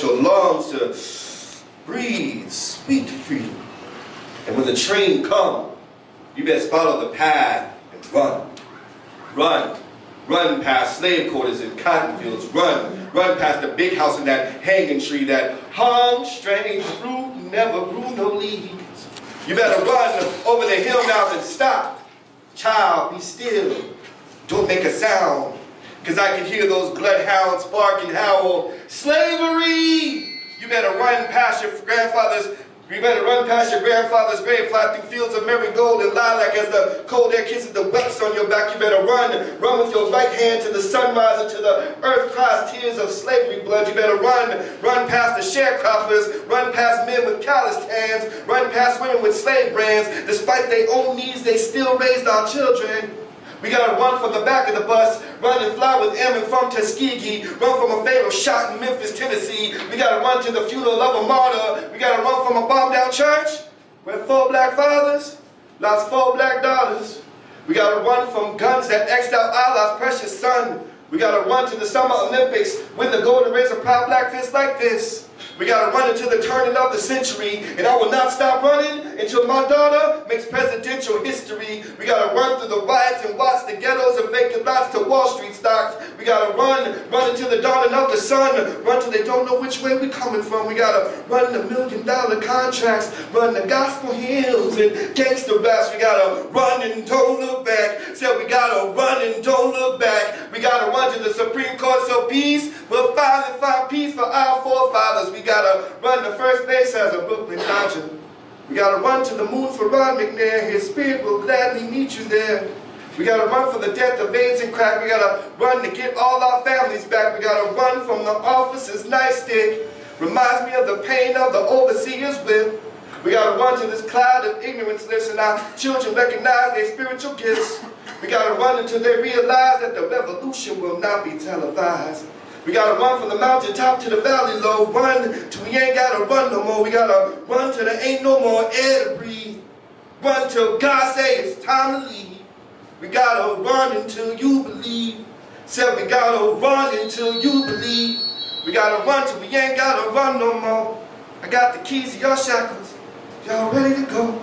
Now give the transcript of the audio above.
your lungs to breathe sweet freedom. And when the train comes, you best follow the path and run. Run. Run past slave quarters and cotton fields. Run. Run past the big house and that hanging tree that hung strange fruit, never grew no leaves. You better run over the hill now and stop. Child, be still. Don't make a sound. Because I can hear those bloodhounds bark and howl. Slavery! You better run past your grandfather's grave plot through fields of marigold and lilac as the cold air kisses the wets on your back. You better run. Run with your right hand to the sunrise and to the earth cries tears of slavery blood. You better run. Run past the sharecroppers. Run past men with calloused hands. Run past women with slave brands. Despite their own needs, they still raised our children. We gotta run from the back of the bus, run and fly with Airmen from Tuskegee, run from a fatal shot in Memphis, Tennessee. We gotta run to the funeral of a martyr. We gotta run from a bombed down church where 4 black fathers lost 4 black daughters. We gotta run from guns that X'd out Allah's precious son. We gotta run to the Summer Olympics with the golden rays of proud black fists like this. We gotta run into the turning of the century, and I will not stop running until my daughter makes presidential history. We gotta run through the riots and watch the ghettos and vacant lots to Wall Street stocks. We gotta run into the dawning of the sun, run till they don't know which way we're coming from. We gotta run the $1 million contracts, run the gospel hymns and gangster raps. We gotta run and don't look back. Said we gotta run and don't look back. We gotta run to the Supreme Court so peace will finally find peace for our forefathers. We gotta run to first base as a Brooklyn Dodger. We gotta run to the moon for Ron McNair. His spirit will gladly meet you there. We gotta run for the death of AIDS and crack. We gotta run to get all our families back. We gotta run from the officer's nightstick. Reminds me of the pain of the overseer's whip. We gotta run to this cloud of ignorance list and our children recognize their spiritual gifts. We gotta run until they realize that the revolution will not be televised. We gotta run from the mountaintop to the valley low. Run till we ain't gotta run no more. We gotta run till there ain't no more air to breathe. Run till God say it's time to leave. We gotta run until you believe. Said we gotta run until you believe. We gotta run till we ain't gotta run no more. I got the keys to your shackles. Y'all ready to go?